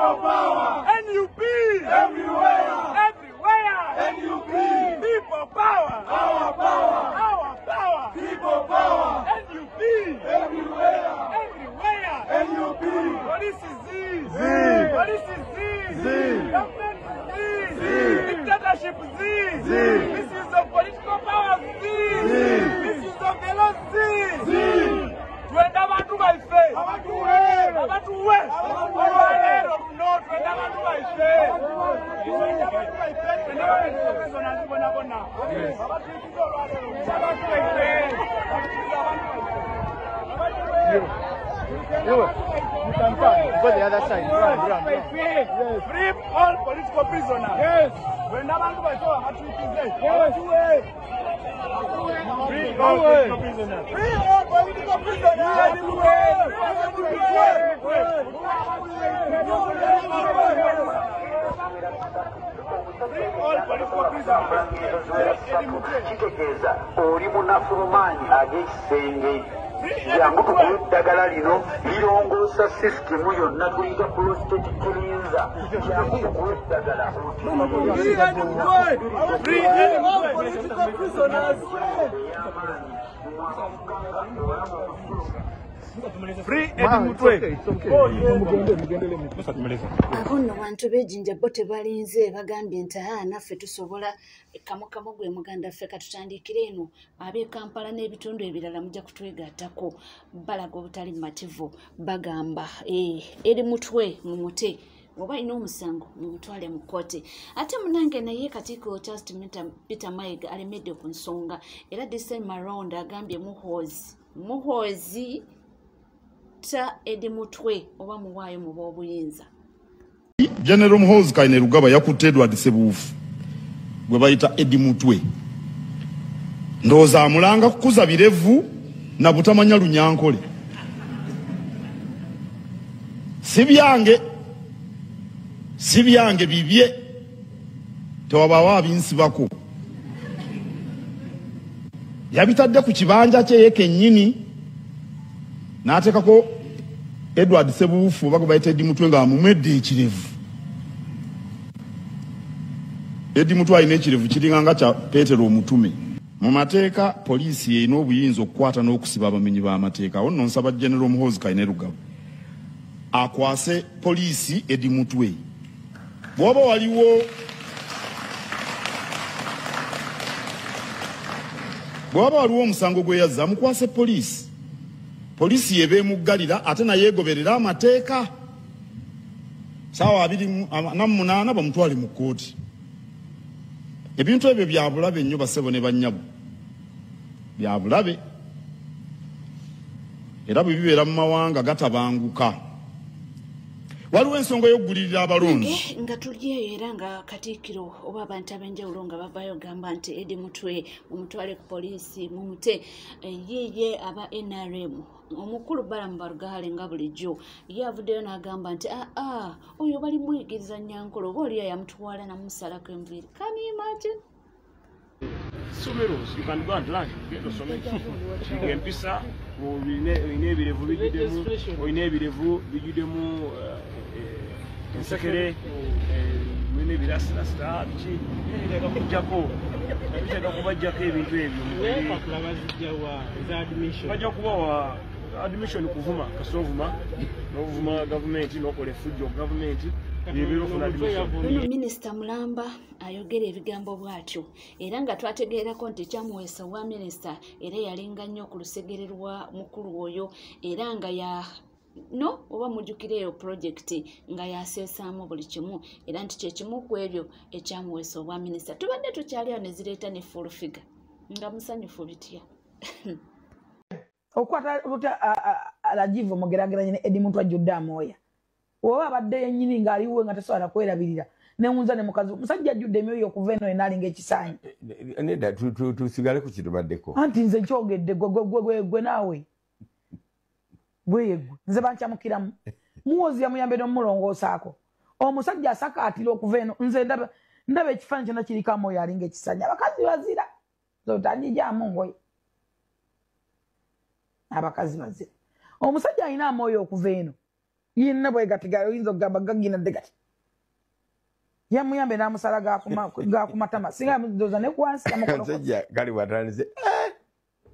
People power. NUP. Everywhere. Everywhere. NUP. People power. Our power. Our power. People power. NUP. Everywhere. Everywhere. NUP. Police is Z. Police is Z. Government is Z. Dictatorship Z. This is the political power Z. This is the fellow Z. Twenda abantu baife. Abantu we. Olwaleero luno twenda abantu baife. Twenda abantu baife. Twenda abantu baife. Bona bona. Abantu olwaleero. Abantu baife. You can come. Go the other side. Run. Free all political prisoners. Yes. When abantu baife abantu baife. Yes. Free all political prisoners. Free all political prisoners. Kitegeeza oli munafulumaanyi ag'ekisenge jangu tukule eddagala lino lirongoosa sisitemu yonna tuyita prostate cleanser jangu tukule eddagala Akono bantu bejinja bote balinze bagambye nti naffe tusobola kamukamu gwe muganda ffe katutandikire eno abe Kampala n'ebitundu ebirala mujja kutwegattako balaga obutali mativu bagamba eri mutwe mu mute oba ino omusango mutwale mu kkooti ate munange naye Katikkiro Charles Peter Mayiga alemedde ku nsonga era this time around agambye muhoozi ta edi mutwe oba muwaayo mu b'obuyinza. General Muhoozi Kainerugaba yakutte Edward Ssebuufu gwe bayita Edi Mutwe ndowooza amulanga kukuza birevu na butamanya Lunyankole si byange bibye tewabaawo abinsibako yabitadde ku kibanja kye kennyini n'ateekako Edward Ssebuufu oba gwe bayita Edi Mutwe nga amumwedde ekirevu. Edi Mutwe alina ekirevu kiringanga kya Peetero Omutume. Mu mateeka poliisi erina obuyinza okukwata n'okusiba abamenyi b'amateeka. Awo nno nsaba General Muhoozi Kainerugaba akwase poliisi Edi Mutwe. Bw'oba waliwo omusango gwe yazza mukwase poliisi. Poliisi yebeemuggalira ate naye egoberera amateeka. Saawa 28 bamutwale mu kkooti. Ebintu ebyo bya bulabe nnyo bassebo ne bannyabo. Bya bulabe. Era bwe bibeera mu mawanga gatabanguka. Waliwo ensonga y'okugulirira abalonzi. Nga tulyeyo era nga Katikkiro oba abantu ab'enjawulo nga bavaayo gamba nti Edi Mutwe mumutwale ku poliisi mumute ye aba NRM omukulu Balamu Barugale nga bulijjo ye avuddeyo n'agamba nti oyo bali muyigiriza Nyankole oba oliyo yamutwala namusalako enviiri. Can you imagine? Someros, you can go and learn. Empisa oyina ebirevu bigiddemu oyina ebirevu bigiddemu ensekere mwine ebirasirasira biki biteka kubajjako ebintu ebyo bajja kubawa admission kuvuma kasovuma n'ovuma gavumenti n'okola effujjo gavumenti. Minisita Mulamba ayogera ebigambo bw'atyo era nga twategeerako nti kyamuweesa wa minisita era yalinga nnyo ku lusegere lwa mukulu oyo era nga oba mujjukira eyo pulojekiti nga yaseesaamu buli kimu era nti kyekimu ku ebyo ekyamuweesa obwa minisita. Tubadde tukyaliyo ne zireeta ne full figure nga musanyufu bitya. Okwata Rajivu Mugeraageranye ne Edi Mutwe ajjudde amooya. Oba abadde yennyini ng'aliwe nga tasobola kwerabirira newunza ne mukazi musajja ajjudde emyoyo okuva eno enaalinga ekisaanyi. Nedda tusigale ku kitubaddeko. Anti nze nkyogedde gwe naawe bweyegwe nze bankyamukiramu. Muhoozi yamuyambe n'omulongoosaako. Omusajja asakaatira okuva eno nze ndaba ekifaananyi kyonna kiriko amooyo alinga ekisaanyi. Abakazi bazira zotanyijaamu ngoye. Abakazi bazira. Omusajja alina amooyo okuva eno. yinna bwe gatiga oyinza okugamba gaginadde gati yamuyambe n'amusala gakumatama singa yamudoza ne kwansi Omusajja gali watandise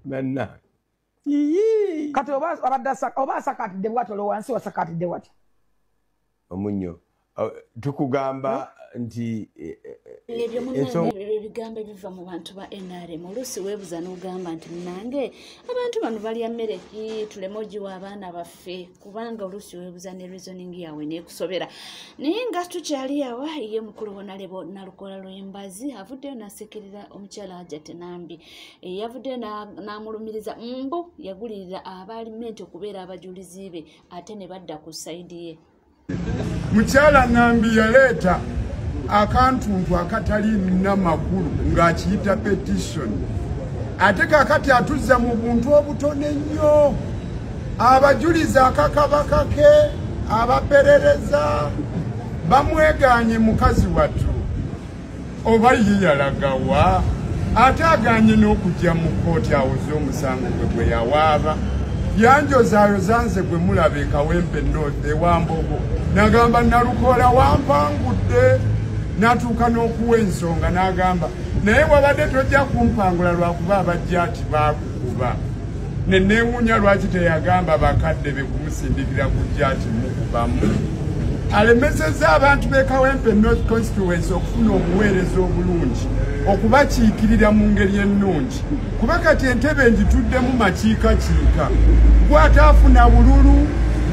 nanna kati oba asakatidde bwatolo wansi wasakatidde wati omunyo tukugamba nti ebyo munange ebigambo ebiva mu bantu ba NRM oluusi weebuza n'ogamba nti munange abantu bano balya mmere ki tuleme ogiwa abaana baffe kubanga oluusi weebuza ne reasoning yawe neekusobera naye nga tukyali awa ye mukulu wonalebo nalukola lwembazi avuddeyo nasekerera omukyala Hajjati Nambi yavuddeyo n'amulumiriza mbu yagulirira abalimenti okubeera abajulizi be ate ne badda ku sayidi ye mukyala Nambi yaleeta akantuntu akatali namakulu ng'akiyita petition ate kakati atuzza mu buntu obutono ennyo abajuliza akakabaka ke abaperereza bamweganye mukazi wattu oba ye yalagawa ate aganye n'okujja mu kooti awuze omusango gwe yawaaba yanjozaayoza nze gwe mulaba Kawempe North ewambogo nagamba nalukola wampangudde natuuka n'okuwa ensonga n'agamba naye wabadde tojja kumpangula lwakuba abajjaati baakukuba ne neewuunya lwaki teyagamba bakadde be kumusindikira ku jjaati mukubamu alemesezza abantu b'e Kawempe North Constituency okufuna obuweereza obulungi okubakiikirira mu ngeri ennungi kuba kati entebe ngituddemu makiikakiika gwataafuna bululu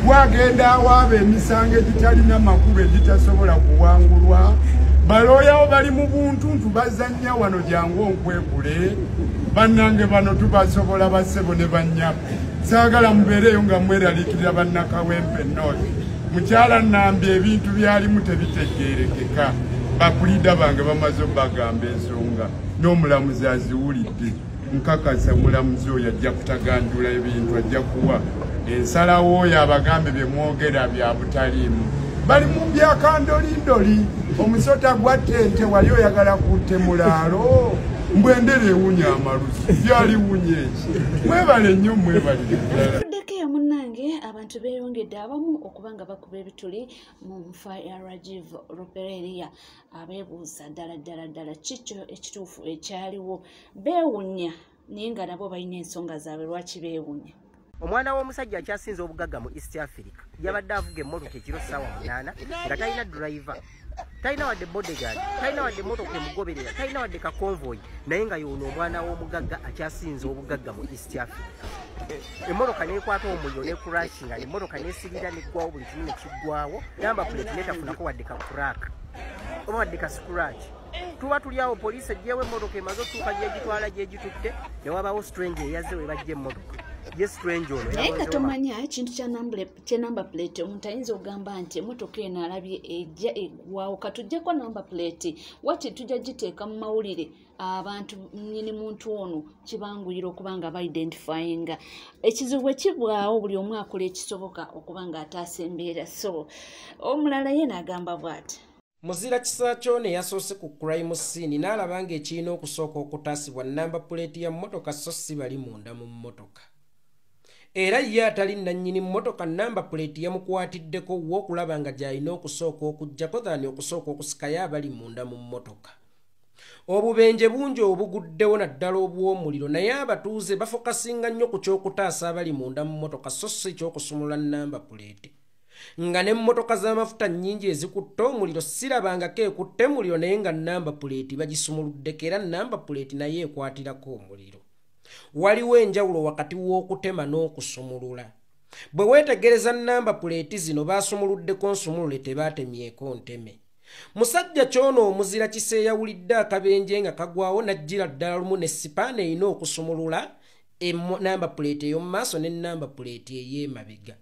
gwagenda awaaba emisango egitalina makulu egitasobola kuwangulwa balooyawo bali mu buntuntu bazannya wano jangu onkwekule bannange bano tubasobola bassebo ne bannyabo saagala mubeereyo nga mweraliikirira bannakawempe North mukyala Nambi ebintu byalimu tebitegeerekeka bakulida bange bamaze obagamba ensonga n'omulamuzi aziwulidde nkakasa mulamuzi oyo ajja kutaganjula ebintu ajja kuwa ensalawo oyo abagambe bye mwogera bya butaliimu bali mu byakandolindoli omusota gwa ttente wali oyagala kutte mulaalo mbwendera ewunya amalusu byaliwunya eki mwebale nnyo mwebalire ddala Deke munange abantu beeyongedde abamu okuba nga bakuba ebituli mu nfa ya Rajiv Ruperelia abeebuuza ddala kikyo ekituufu ekyaliwo beewunya naye nga nabo balina ensonga zaabwe lwaki beewunya omwana w'omusajja akyasinze obugagga mu East Africa yabadde avuga emmotoka ekiro ssaawa 8 nga talina driver talina wadde bodyguard talina wadde emmotoka emugoberera talina wadde kakonvoyi naye nga yono omwana w'omugagga akyasinze obugagga mu East Africa emmotoka neekwata omuliro nekurashinga emmotoka neesirira neggwawo buli kimu nekiggwawo namba plate netafunako wadde kakuraka oba wadde ka scratch tuba tuli awo poliisi ejjeewo emmotoka emaze otuuka gyegitwala gyegitutte newabaawo strange eyazze we bajja emmotoka naye nga tomanya ekintu kya namba plate omuntu ayinza okugamba nti emmotoka eno alabye ejja eggwawo katujjako namba plate wati tujja giteeka mu mawulire abantu nyini muntu ono kibanguyira okuba nga ba-identifyinga ekizibu ekibwawo buli omu akola ekisoboka okuba nga ataasa embeera so omulala ye n'agamba bw'ati muzira kisa kyone yasoose ku crime scene n'alaba ng'ekirina okusooka okutaasibwa namba plate ya mmotoka so si bali munda mu mmotoka era ye atali nannyini mmotoka namba plate yamukwatiddeko w'okulaba nga gy'alina okusooka okuggyako dhani okusooka okusikayo abali munda mu mmotoka obubenje bungi obuguddewo naddala obw'omuliro naye abatuuze bafokasinga nnyo ku ky'okutaasa abali munda mu mmotoka so si ky'okusumula namba plate nga n'emmotoka z'amafuta nnyingi ezikutte omuliro sirabangako ekutte muliro naye nga namba plate bagisumuluddeko era namba plate naye ekwatirako omuliro waliwo enjawulo wakati w'okutema n'okusumulula bwe weetegereza namba plate zino baasumuluddeko nsumulule tebaatemyeko nteme musajja kyono omuzira kisa eyawulidde akabenje nga kagwawo n'ajjira ddala lumu ne sipaana erina okusumulula namba plate ey'omu maaso ne namba plate ey'emabega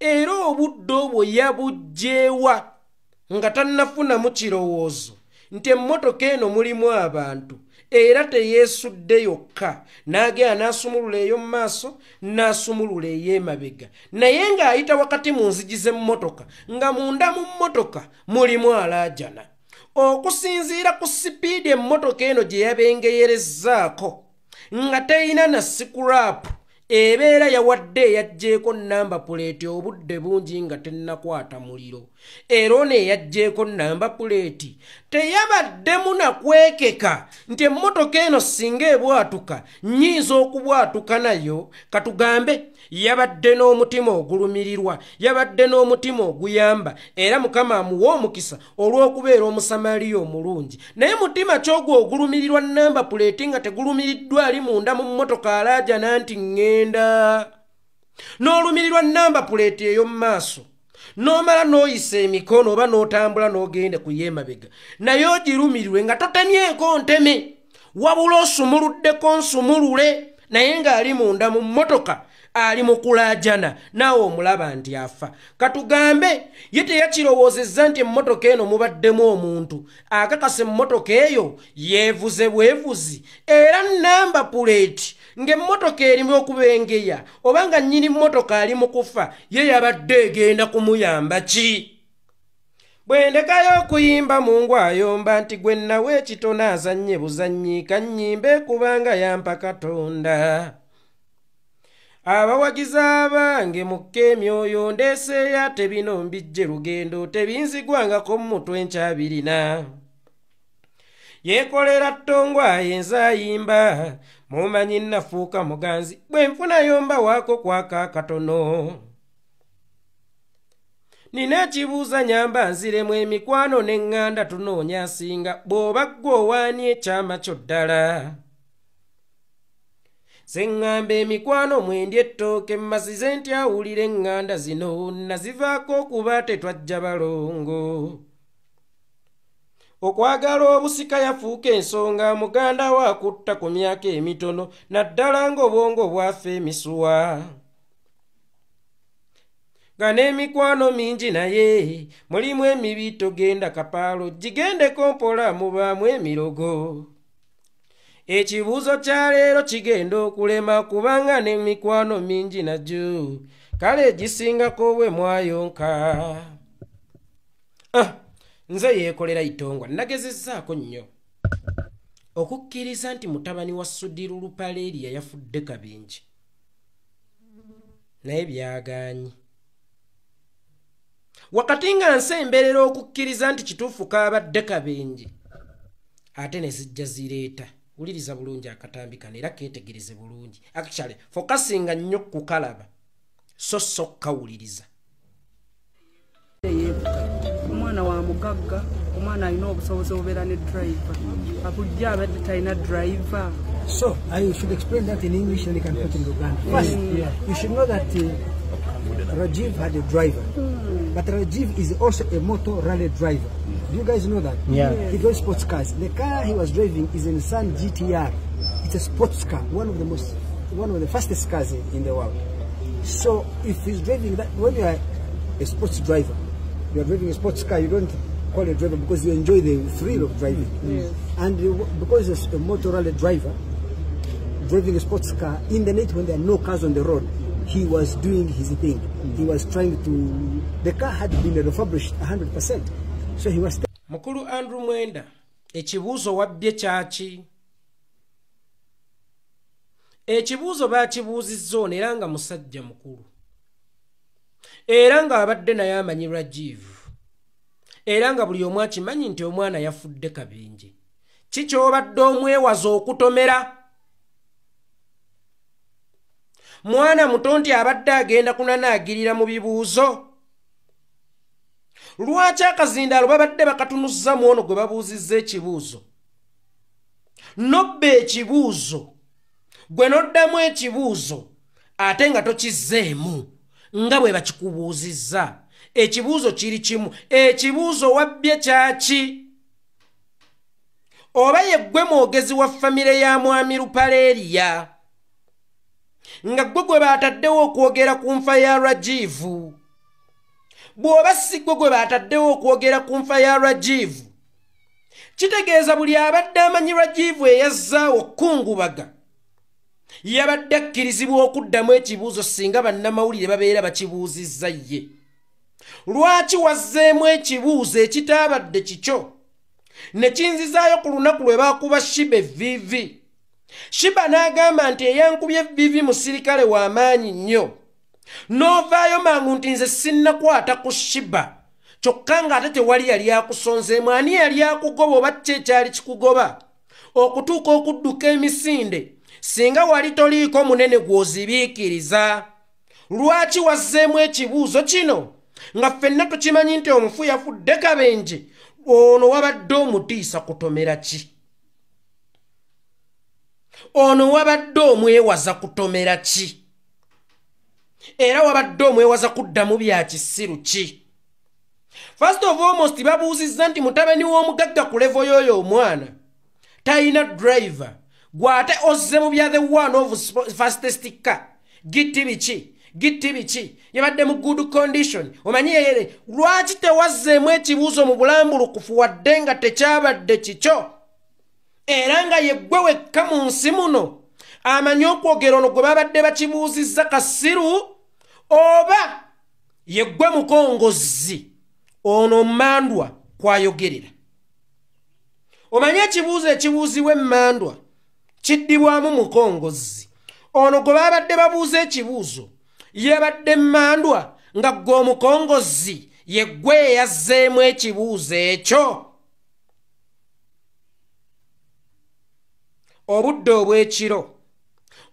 era obudde obwo yabugjeewa nga tannafunamu kirowoozo nti emmotoka eno mulimu abantu era teyeesudde yokka n'agenda n'asumulula ey'omu maaso n'asumulula ey'emabega naye ng'ayita wakati mu nzigi z'emmotoka nga munda mu mmotoka mulimu alaajana okusinziira ku sipiidi emmotoka eno gye yabengeyerezzaako nga teyina na sikuraapu ebeera yawadde yajjeeko namba puleeti obudde bungi nga tennakwata muliro era ono eyajjeeko namba puleeti teyabaddemu nakwekeka nti emmotoka eno singa ebwatuka nnyinza okubwatuka nayo katugambe yabadde n'omutima ogulumirirwa yabadde n'omutima oguyamba era mukama amuwa omukisa olw'okubeera omusamaliya omulungi naye mutima kyogwo ogulumirirwa namba puleeti nga tegulumiriddwa ali munda mu mmotoka alaajana nti ŋŋenda n'olumirirwa namba puleeti ey'omu maaso n'omala n'oyisa emikono oba n'otambula n'ogenda ku yeemabega naye ogirumirirwe nga totemyeko nteme wabula osumuluddeko nsumulule naye ng'ali munda mu mmotoka ali mu kulaajana naawe omulaba nti afa katugambe ye teyakirowoozezza nti emmotoka eno mubaddemu omuntu akakasa emmotoka eyo yeevuze bwevuzi era namba puleeti ng'emmotoka erimu okubengeya oba nga nnyini mmotoka ali mu kufa ye yabadde egenda kumuyamba ki bwe ndekayo okuyimba mungu ayomba nti gwe nawe ekitona azannye buzannyiika nnyimbe kubanga yampa Katonda abawagizi abange mukka emyoyo ndeeseeya tebino mbijje lugendo tebinzigwangako mu mutwe nkyabirina yeekolera ttongwaye nzayimba mumanyi nafuuka muganzi bwe nfunayo mbawaako kwaka katono nina ekibuuza nyamba nziremu emikwano n'eŋŋanda tunoonya nsinga bw'oba ggwe owaani ekyama kyo ddala seŋŋamba emikwano mwendya ettooke mmasize ntyawulira eŋŋanda zino nazivaako okuba tetwajja balongo okwagala obusika yafuuka ensonga muganda waakutta ku myaka emitono naddala ng'obwongo bwafe emisuwa nga n'emikwano mingi naye mulimu emibi togenda kapaalo gigendeko mpola mubaamu emirogo ekibuuzo kya leero kigenda okulema kubanga n'emikwano mingi nagyo kale gisingako bwe mwayonka nze yeekolera itongwa nagezezzaako nnyo okukkiriza nti mutabani wa Sudiru Lupaleria yafudde Kabinji naye byagaanyi wakati nga nsemberera okukkiriza nti kituufu kaabadde Kabenje ate ne zijja zireeta wuliriza bulungi akatambi kano era keetegereze bulungi actually fokasinga nnyo kukalaba so kawuliriza omwana wa mugagga omwana alina obusobozi obubeera ne driver akujja abadde talina driver. So I should explain that in English and I can put in Uganda. First, you should know that Rajiv had a driver, but Rajiv is also a motor rally driver. Do you guys know that? Yeah. He drives sports cars. The car he was driving is a Nissan GTR. It's a sports car, one of the fastest cars in the world. So if he's driving that, when you are a sports driver, you are driving a sports car, you don't call a driver because you enjoy the thrill of driving. Yes. And because it's a motor rally driver, driving a sports car, in the night when there are no cars on the road, he was doing his thing. He was trying to, the car had been refurbished 100%. So he was... Mukulu Andrew Mwenda, ekibuuzo wabbye kyaki? Ekibuuzo baakibuuzizza ono era nga musajja mukulu. Era nga abadde naye amanyi Rajiv. Era nga buli omu akimanyi nti omwana yafudde Kabinje. Ki ky'obadde omwewaza okutomera? Mwana muto nti abadde agenda kunanaagirira mu bibuuzo. Lwaki akazindaalo babadde bakatunuzza mu ono gwe babuuzizza ekibuuzo? Nobba ekibuuzo, gwe noddamu ekibuuzo, ate nga tokizzeemu nga bwe bakikubuuzizza. Ekibuuzo kiri kimu. Ekibuuzo wabbye kyaki? Oba ye ggwe mwogezi wa famire ya mwami Lupaleria, nga gwe baataddewo okwogera ku nfa ya Rajivu. Bw'oba si gwe baataddewo okwogera ku nfa ya Rajivu, kitegeeza buli abadde amanyi Rajivu eyazzaawo kungubaga yabadde akkirizibwa okuddamu ekibuuzo singa bannamawulire babeera bakibuuzizza ye. Lwaki wazzeemu ekibuuzo ekitaabadde kikyo ne kinzizaayo ku lunaku lwe baakuba Shibe Vivi Shiba n'agamba nti eyankubye vivi musirikale w'amaanyi nnyo. N'ovaayo mangu nti nze sinnakwata ku Shiba. Kyokka ng'ate tewali yali akusonzeemu, ani yali akugoba oba ki ekyali kikugoba? Okutuuka okudduka emisinde, singa wali toliiko munene gw'ozibiikiriza. Lwaki wazzeemu ekibuuzo kino? Nga ffenna tukimanyi nti omufu yafudde kabenje, ono wabadde omutiisa kutomera ki? Ono wabadde omwewaza kutomera ki? Era wabadde omwewaza kuddamu bya kisiru ki? First of almost babuuzizza nti mutabani w'omugagga ku levo y'oyo omwana talina driver, gwate ozze mu bya the one of fastest car. Gitti biki yabadde mu good condition. Omanyi yere lwaki tewazzeemu ekibuuzo mu bulambulukufu wadde nga tekyabadde kikyo? Era nga yeggwe wekka mu nsi muno amanyi okwogera ono gwe babadde bakibuuzizza kasiru, oba yeggwe mukongozi ono Mandwa kwayogerera. Omanyi ekibuuzo ekibuuzibwa Mandwa kiddibwamu mukongozi. Ono gwe babadde babuuza ekibuuzo yabadde Mandwa nga gwe omukongozi yeggwe yazzeemu ekibuuzo ekyo. Obudde obw'ekiro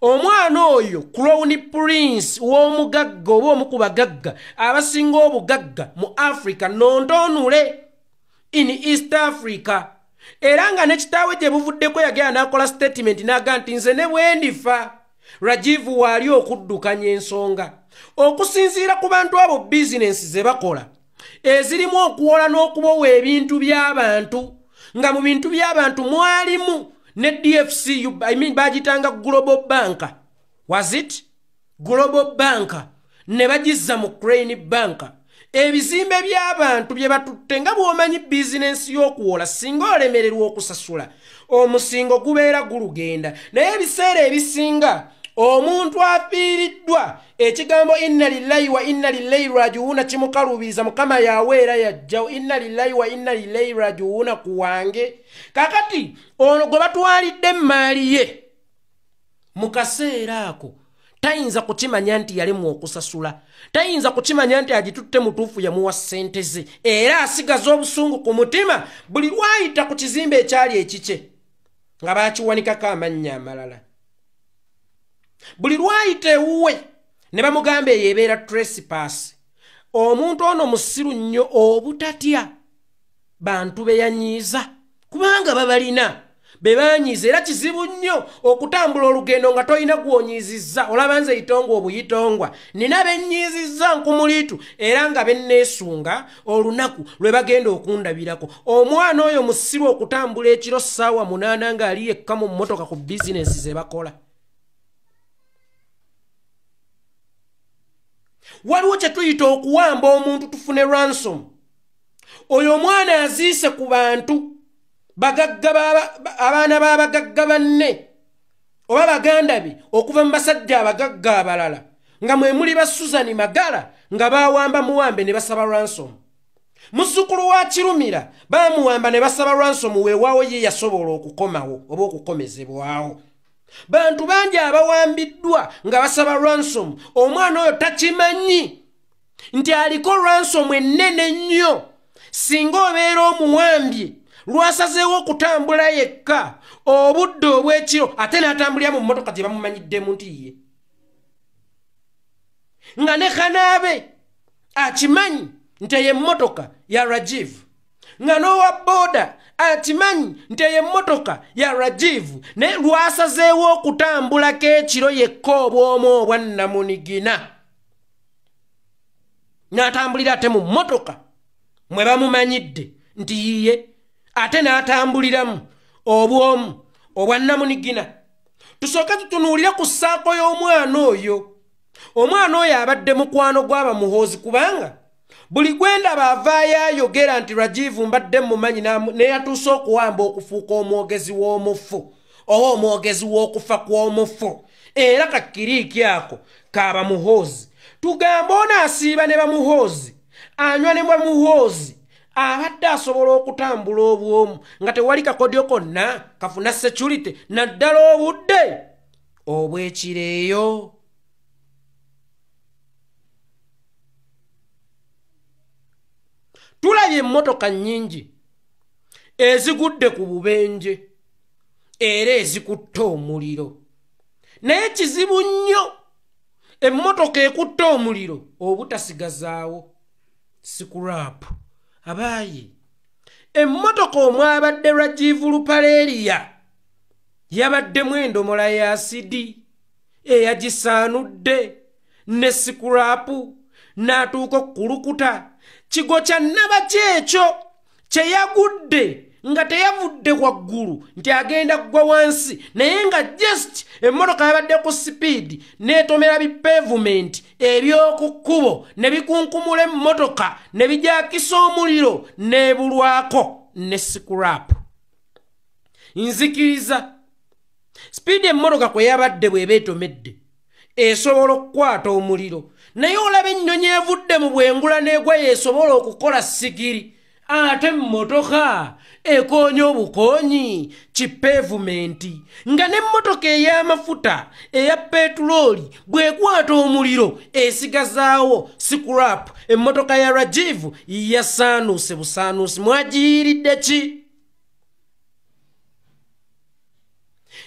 omwana oyo Crown Prince w'omugagga oba omu ku bagagga abasinga obugagga mu Africa nontoonule in East Africa. Era nga ne kitaawe gye buvuddeko yagenda n'akola statement n'aga nti nze ne bwe ndifa Rajiv waali okuddukanya ensonga. Okusinziira ku bantu abo bizinensi ze bakola ezirimu okuwola n'okubowa ebintu by'abantu, nga mu bintu by'abantu mwalimu ne DFC, bagitanga Global Bank. Was it? Global Bank. Ne bagizza mu Crane Bank. Ebizimbe by'abantu bye batutte nga bw'omanyi bizinensi y'okuwola singa olemererwa okusasula. Omusingo gubeera gulugenda. Naye ebiseera ebisinga omuntu afiiriddwa ekigambo inna lillahi wa inna ilaihi raji'un kimukaluubiriza Mukama yaweera yajja inna lillahi wa inna ilaihi raji'un kuwange. Kakati ono gwe batwalidde emmaali ye mu kaseera ako tayinza kukimanya nti yalemu okusasula, tayinza kukimanya nti agitutte mutuufu yamuwa ssente ze, era asigaza obusungu ku mutima buli lwayita ku kizimbe ekyali ekikye nga bakiwanikako amannya amalala. Buli lwayita ewuwe ne bamugamba eyo ebeera trespass. Omuntu ono musiru nnyo obutatya bantu be yanyiiza kubanga babalina be banyiiza, era kizibu nnyo okutambula olugendo nga toyina gw'onyiizizza. Olaba nze itongwa obuyitongwa nina bennyiizizza nkumuliitu era nga benneesunga olunaku lwe bagenda okundabirako. Omwana oyo musiru okutambula ekiro ssaawa 8 ng'ali yekka mu mmotoka ku bizinensi ze bakola. Waliwo kye tuyita okuwamba omuntu tufune ransom. Oyo omwana aziise ku bantu bagagga abaana b'abagagga banne oba baganda be okuva mu basajja abagagga abalala nga mwe muli ba Susan Magala nga bawamba muwambe ne basaba ransom. Muzzukulu wa Kirumira bamuwamba ne basaba ransom weewaawo ye yasobola okukomawo oba okukomezebwawo. Bantu bangi abawambiddwa nga basaba ransom. Omwana oyo takimanyi nti aliko ransom ennene nnyo singa obeera omuwambye lwasazeewo okutambula yekka obudde obw'ekiro ate n'atambulira mu mmotoka gye bamumanyiddemu nti ye. Nga ne kanaabe akimanyi nti ye mmotoka ya Rajiv, nga n'owa boda akimanyi nti ye mmotoka ya Rajiv, naye lwasazeewo okutambulako ekiro yekka obwomu obwa Namunigina n'atambulira ate mu mmotoka mwe bamumanyidde nti yiye, ate n'atambuliramu obwomu obwa Namunigina. Tusooke tutunuulire ku ssaako y'omwana oyo. Omwana oyo abadde mukwano gw'aba muhoozi kubanga buli gwendaba avaayo ayogera nti Rajiv mbadde mumanyi neyatuuse okuwamba okufuuka omwogezi w'omufu oba omwogezi w'okufa kw'omufu. Era kakiriiki ako kaaba muhoozi. Tugamba ono asiiba ne bamuhoozi, anywa ne bamuhoozi, abadde asobola okutambula obwomu nga tewali kakodyo konna kafuna security naddala obudde obwekireeyo. Tulabye emmotoka nnyingi ezigudde ku bubenje era ezikutta omuliro, naye kizibu nnyo emmotoka ekutta omuliro obutasigazaawo scrap. Abaayi, emmotoka omwabadde Rajiv Lupaleria yabaddemu endomola ya asidi eyagisaanudde ne scrap n'atuuka okukulukuta. Kigo kya nnabaki ekyo kye yagudde nga teyavudde waggulu nti agenda kugwa wansi, naye nga just emmotoka yabadde ku sipiidi n'etomera bipavement eby'oku kkubo ne bikunkumula emmotoka ne bijakisa omuliro n'ebulwako ne scrap. Nzikiriza sipiidi emmotoka kwe yabadde bw'eba etomedde esobola okukwata omuliro, naye olaba ennyonyi evudde mu bwengula n'egwa yeesobola okukola sigiri, ate emmotoka ekoonya obukoonyi kipavumenti, nga n'emmotoka ey'amafuta eya petulooli bw'ekwata omuliro esigazaawo scrap. Emmotoka ya Rajiv yasaanuuse busaanuusi. Mwagiyiridde ki?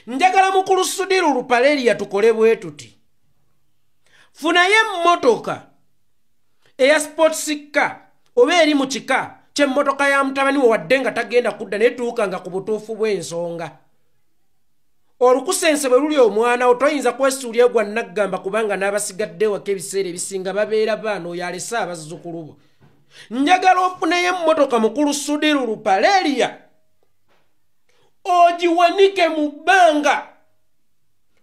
Njagala mukulu Sudiru Lupaleria tukole bwe tuti. Funayo emmotoka eya sports car oba eri mu kika ky'emmotoka ya mutabani we wadde nga tagenda kudda netuuka nga ku butuufu bw'ensonga. Olukusense bwe luli omwana otoyinza kwesuulya gwa naggamba kubanga n'abasigadde waka ebiseera ebisinga babeera baana oyo alese abazzukulu bo. Njagala ofuneyo emmotoka mukulu Sudiru Lupaleria ogiwanike mu bbanga.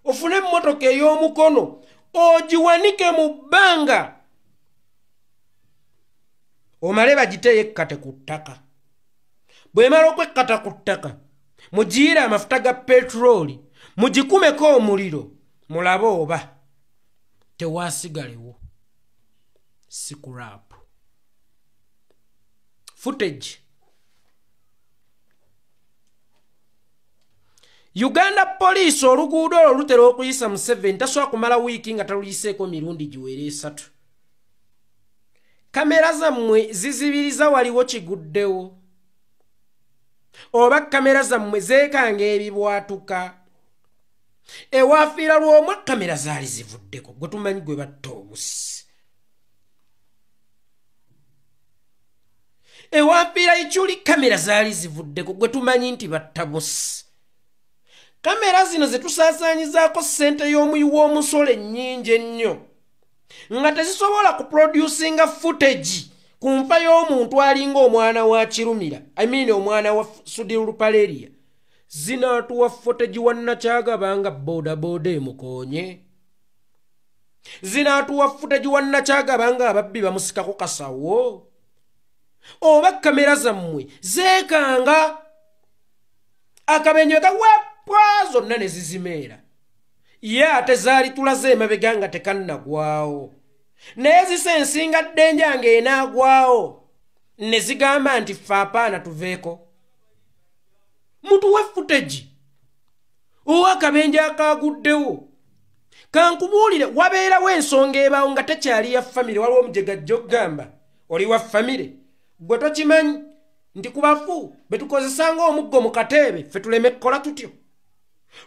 Ofune emmotoka ey'omukono ogiwanike mu bbanga omale bagiteyo ekkate ku ttaka. Bw'emala okwekkata ku ttaka mugiire amafuta ga petulooli mugikumeko omuliro mulabe oba tewasigalewo scrap. Footage. Uganda Police oluguudo olwo lutera okuyisa Museveni tasobola kumala wiiki nga taluyiseeko mirundi giwera 3. Kamera zammwe zizibiriza waliwo kiguddewo, oba kamera zammwe zeekanga ebibwatuka. Ewafiira lw'omwa kamera zaali zivuddeko, gwe tumanyi gwe batta obusi. Ewafiira Ichuli kamera zaali zivuddeko, gwe tumanyi nti batta busi. Kamera zino zetusaasaanyizaako ssente y'omuyi w'omusolo ennyingi ennyo nga tezisobola kuproducinga footage ku nfa y'omuntu alinga omwana wa Kirumira, omwana wa Sudiru Lupaleria. Zinaatuwa footage wannakyagabanga boodabooda emukoonye. Zinaatuwa footage wannakyagabanga ababbi bamusikako kasawo. Oba kamera zammwe zeekanga akabenyo kawepwa zonna ne zizimeera. Ye ate zaali tulaze emabega nga tekannagwawo. Naye zisensinga ddenja ng'enaagwawo ne zigamba nti ffe apaana tuveeko. Mutuwe footage ow'akabenja akaaguddewo. Kankubuulire wabeerawo ensonga ebaawo nga tekyali ya famire, waliwo omujegajja okugamba oli wa famire. Gwe tokimanyi nti ku bafu betukozesanga omuggo mu kateebe ffe tuleme kukola tutyo.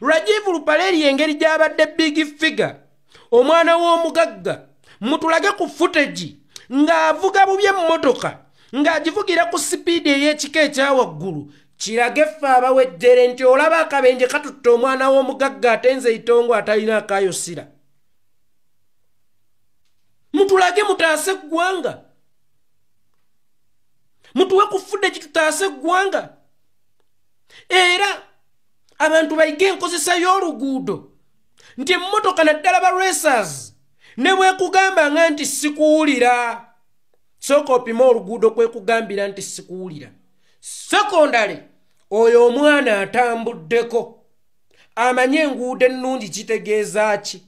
Rajiv Lupaleria engeri gy'abadde big figure, omwana w'omugagga, mutulage ku footage ng'avuga bubi emmotoka ng'agivugira ku sipiidi ey'ekika ekya waggulu. Kirage ffe abawejjere nti olaba akabenje katutte omwana w'omugagga ate nze itongo atalina akayosira. Mutulage mutaase eggwanga. Mutuwe ku footage tutaase eggwanga. Era abantu bayige enkozesa y'oluguudo nti emmotoka naddala ba racers ne bwekugamba nga nti sikuwulira. Sooka opima oluguudo kwekugambira nti sikuwulira. Secondary oyo omwana atambuddeko amanye enguudo ennungi kitegeeza ki,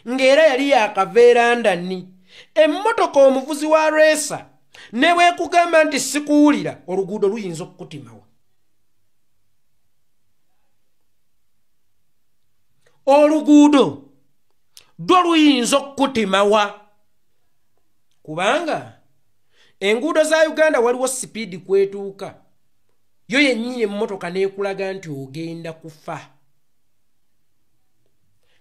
ng'era yali yakaveera ndani. Emmotoka omuvuzi wa racer ne bwe kugamba nti sikuwulira oluguudo luyinza okukutimawa. Oluguudo dwo luyinza okukutimawa kubanga enguudo za Uganda waliwo sipiidi kwetuuka yo yennyini emmotoka neekulaga nti ogenda kufa.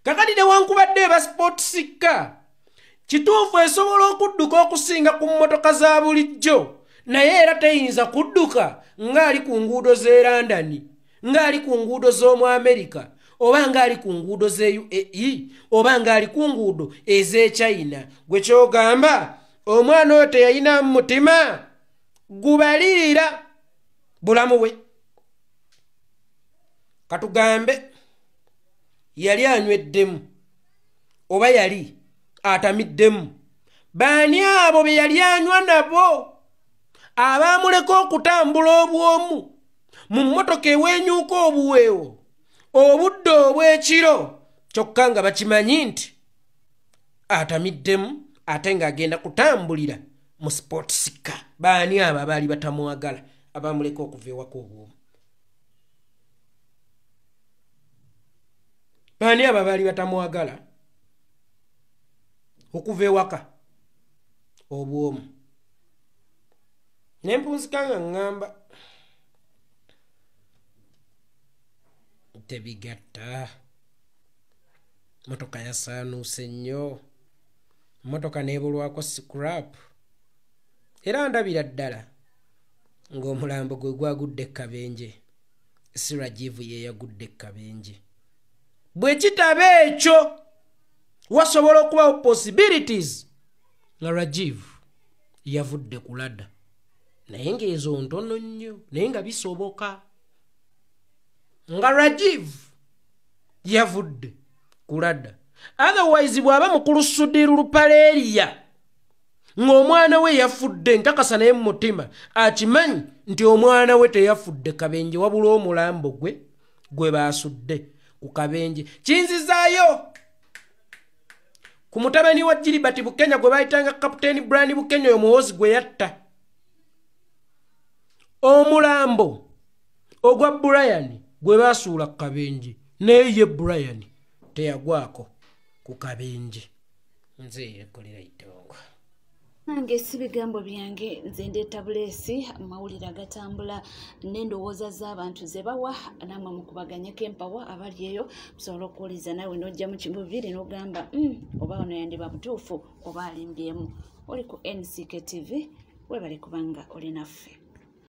Kakati newankubadde eba sport sikka kituufu esobola okudduka okusinga ku mmotoka za bulijjo naye era teyinza kudduka ng'ali ku nguudo z'e London, ng'ali ku nguudo z'omu Amerika, oba ng'ali ku nguudo z'e UAE, oba ng'ali ku nguudo ez'e China. Gwe kyogamba omwana oyo teyayina mutima gubalirira bulamu we. Katugambe yali anyweddemu oba yali atamiddemu. Baani abo be yali anywa nabo abaamuleka okutambula obwomu mu mmotoka ewenyuuka obuweewo obudde obw'ekiro kyokka nga bakimanyi nti atamiddemu ate ng'agenda kutambulira mu sport sikka. Baani abo abaali batamwagala abaamuleka okuva ewaka obwomu? Baani abo abaali batamwagala okuva ewaka obwomu? Nempunzika nga ngamba tebigatta. Motoka yasaanuuse nnyo, motoka neebulwako scrap era ndabira ddala ng'omulambo gwe gwagudde Kabenje. Si Rajivu ye yagudde Kabenje. Bwe kitaba ekyo wasobola okubawo possibilities nga Rajivu yavudde ku ladda, naye ng'ezo ntono nnyo, naye nga bisoboka nga Rajivu yavudde ku ladda. Otherwise bw'aba mukulu Sudiru Lupaleeriya ng'omwana we yafudde, nkakasa naye mu mutima akimanyi nti omwana we teyafudde Kabenje wabula omulambo gwe baasudde ku Kabenje. Kinzizaayo ku mutabani wa Gilbert Bukenya gwe bayitanga Kapiteeni Brian Bukenya, oyo muwozi gwe yatta. Omulambo ogwa Brian gwe baasuula ku Kabenje, naye ye Brian teyagwako ku Kabenje. Nze yekolera itongo. Nange si bigambo byange, nze ndeeta Buleesi, amawulire agatambula n'endowooza z'abantu ze bawa namwe mukubaganyako empawa abali eyo musobola okuwuliza naawe n'ojja mu kimu bibiri n'ogamba oba ono yandiba butuufu oba alimbyemu. Oli ku NCK TV, webale kubanga oli naffe.